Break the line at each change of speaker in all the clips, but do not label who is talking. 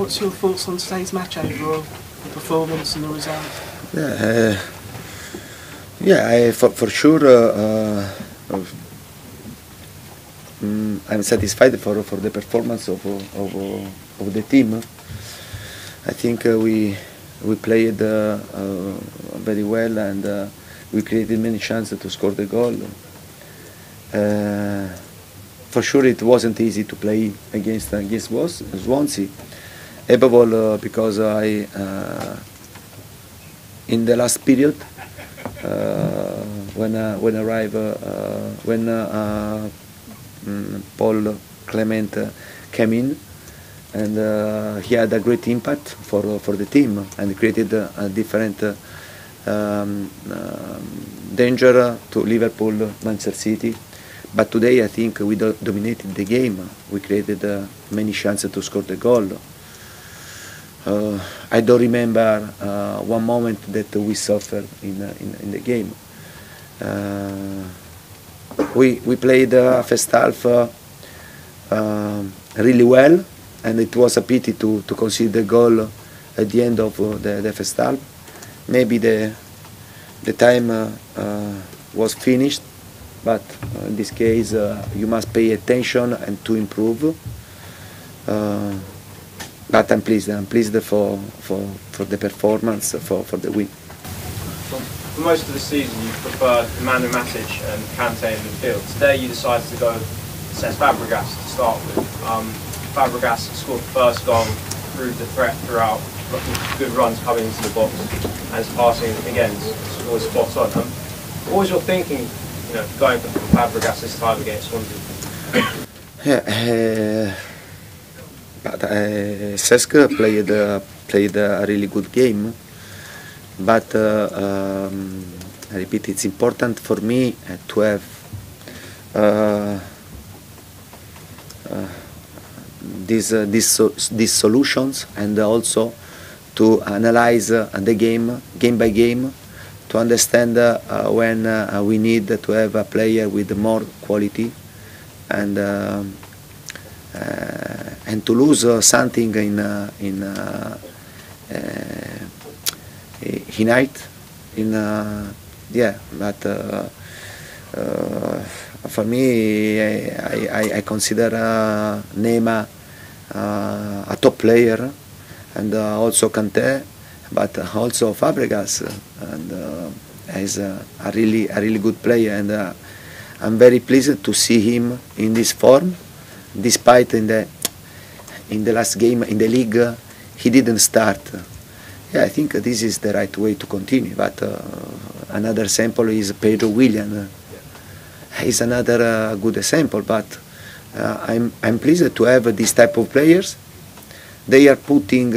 what's your thoughts on today's match overall, the performance and the result?
For sure. I'm satisfied for the performance of the team. I think we played very well, and we created many chances to score the goal. For sure, it wasn't easy to play against Swansea. Above all, because in the last period, when Paul Clement came in, and he had a great impact for the team and created a different danger to Liverpool, Manchester City. But today I think we dominated the game. We created many chances to score the goal. I don't remember one moment that we suffered in the game. We played first half really well, and it was a pity to concede the goal at the end of the first half. Maybe the time was finished, but in this case you must pay attention and to improve. But I'm pleased for the performance, for the win.
For most of the season you preferred Nemanja Matic and Conte in the field. Today you decided to go Cesc Fabregas to start with. Fabregas scored the first goal, proved the threat throughout, good runs coming into the box, and his passing again was spot on. What was your thinking, going for Fabregas this time against Swansea?
But Cesc played a really good game, but I repeat, it's important for me to have these solutions, and also to analyze the game by game, to understand when we need to have a player with more quality, and to lose something in height, but for me, I consider Neymar a top player, and also Conte, but also Fabregas, and is a really good player, and I'm very pleased to see him in this form, despite in the last game in the league he didn't start. I think this is the right way to continue. But another example is Pedro Willian. He's another good example. But I'm pleased to have this type of players. They are putting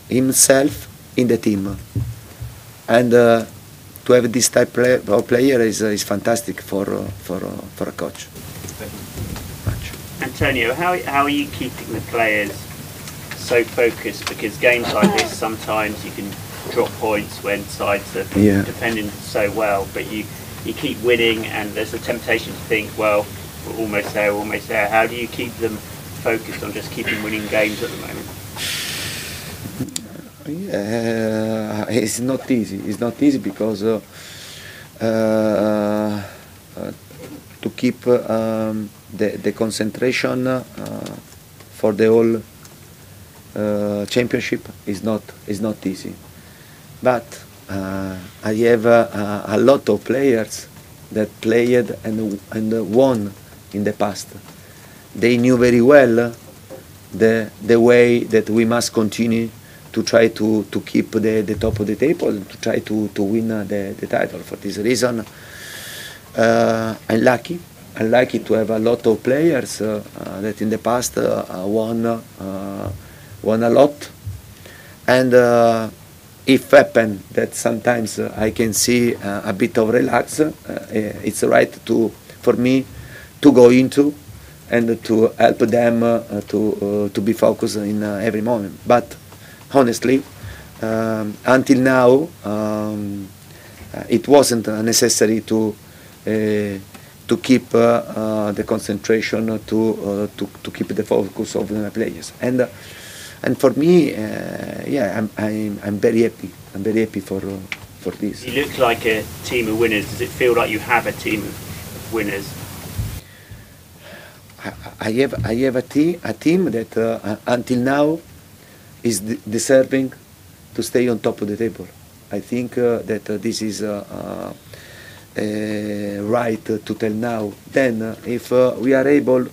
himself in the team, and to have this type of player is fantastic for a coach.
Thank you.
Antonio, how are you keeping the players so focused? Because games like this, sometimes you can drop points when sides are defending so well, but you keep winning, and there's a temptation to think, well, we're almost there, we're almost there. How do you keep them focused on just keeping winning games at the moment?
It's not easy. It's not easy because to keep the concentration for the whole championship is not easy. But I have a lot of players that played and won in the past. They knew very well the way that we must continue to try to keep the top of the table, to try to win the title. For this reason, I'm lucky to have a lot of players that in the past won a lot, and if happen that sometimes I can see a bit of relax, it's right for me to go into and to help them to be focused in every moment. But honestly, until now, it wasn't necessary to keep the concentration, to keep the focus of the players. And And for me, yeah, I'm very happy. I'm very happy for this.
You look like a team of winners. Does it feel like you have a team of winners?
I have a team that until now is deserving to stay on top of the table. I think that this is right to tell now. Then, if we are able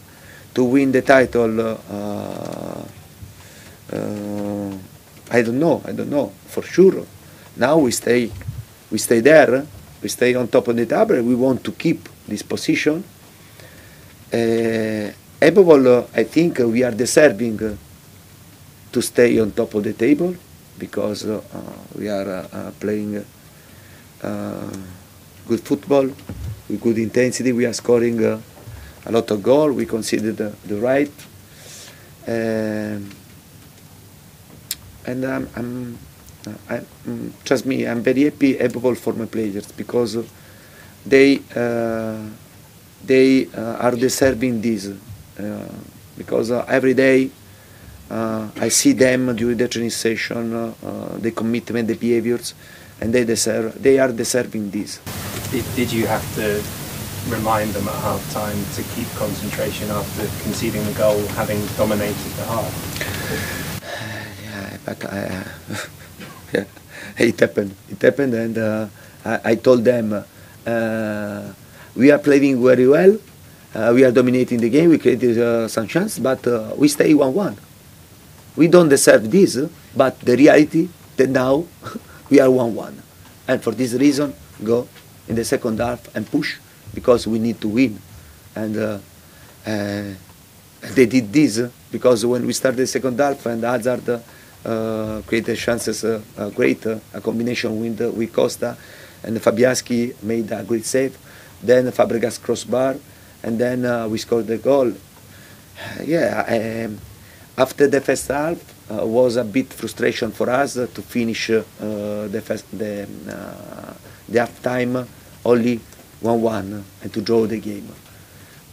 to win the title, I don't know for sure. Now we stay there. We stay on top of the table. We want to keep this position. Above all, I think we are deserving to stay on top of the table because we are playing good football with good intensity. We are scoring a lot of goals. We conceded the right, and trust me, I'm very happy above all for my players because they are deserving this because every day I see them during the training session, the commitment, the behaviors, and they are deserving this.
Did you have to remind them at half time to keep concentration after conceding the goal, having dominated the half?
Yeah, but yeah, it happened, and I told them we are playing very well. We are dominating the game. We created some chance, but we stay 1-1. We don't deserve this, but the reality that now we are 1-1, and for this reason, go in the second half and push because we need to win. And they did this because when we started the second half and Hazard created chances, great a combination with Costa, and Fabianski made a great save. Then Fabregas crossbar, and then we scored the goal. Yeah, after the first half was a bit frustration for us to finish the half time only 1-1 and to draw the game.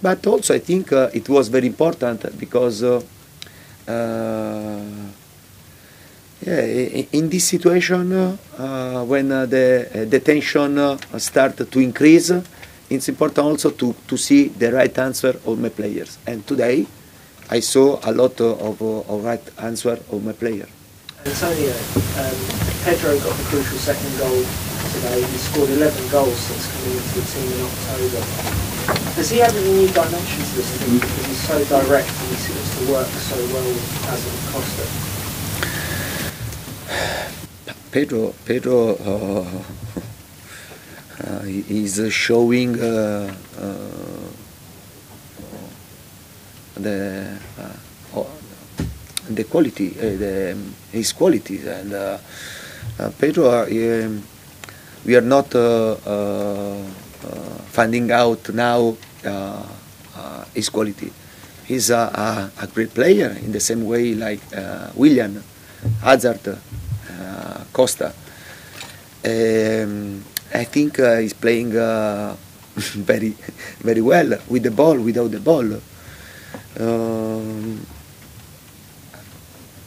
But also I think it was very important because yeah, in this situation when the tension started to increase, it's important also to see the right answer of my players. And today I saw a lot of right answer of my player.
Antonio, Pedro got the crucial second goal today. He scored 11 goals since coming into the team in October. Has he added a new dimension to this team because he's so direct and he seems to work so well with Hazard and Costa?
Pedro is showing the quality, his qualities, and Pedro, we are not finding out now his quality. He's a great player in the same way like Willian, Hazard, Costa. I think he's playing very well with the ball, without the ball.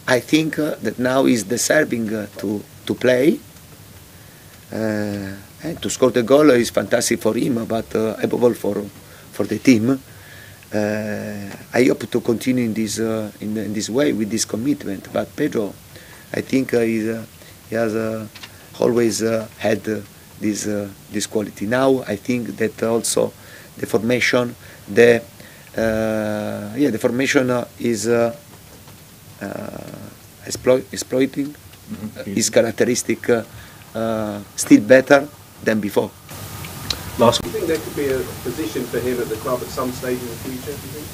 I think that now he's deserving to play, and to score the goal is fantastic for him, but above all for the team. I hope to continue in this way with this commitment. But Pedro, I think he has always had this quality. Now I think that also the formation, the formation is exploiting his characteristic still better than before.
Last. Do you think there could be a position for him at the club at some stage in the future? Do you think?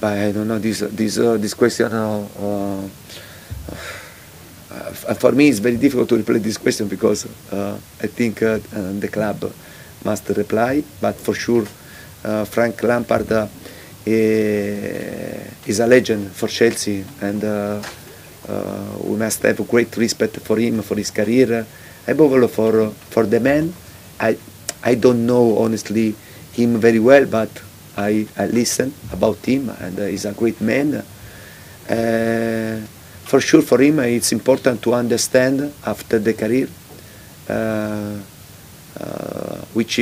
I don't know this question. For me, it's very difficult to reply this question because I think the club must reply. But for sure, Frank Lampard is a legend for Chelsea, and we must have great respect for him, for his career. Above all, for the man, I don't know honestly him very well, but I listen about him, and he's a great man. For sure, for him, it's important to understand after the career which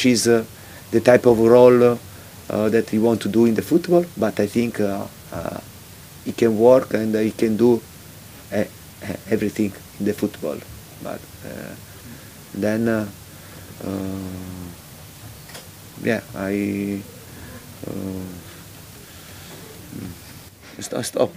is the type of role that he wants to do in the football. But I think he can work and he can do everything in the football. But then, yeah, stop.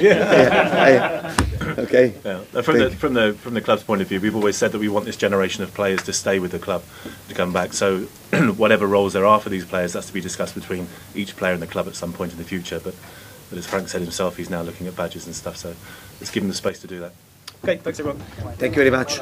Yeah.
Okay.
Yeah. From the club's point of view, we've always said that we want this generation of players to stay with the club, to come back. So whatever roles there are for these players, that's to be discussed between each player and the club at some point in the future. But as Frank said himself, he's now looking at badges and stuff. So let's give him the space to do that. Okay, thanks everyone.
Thank you very much.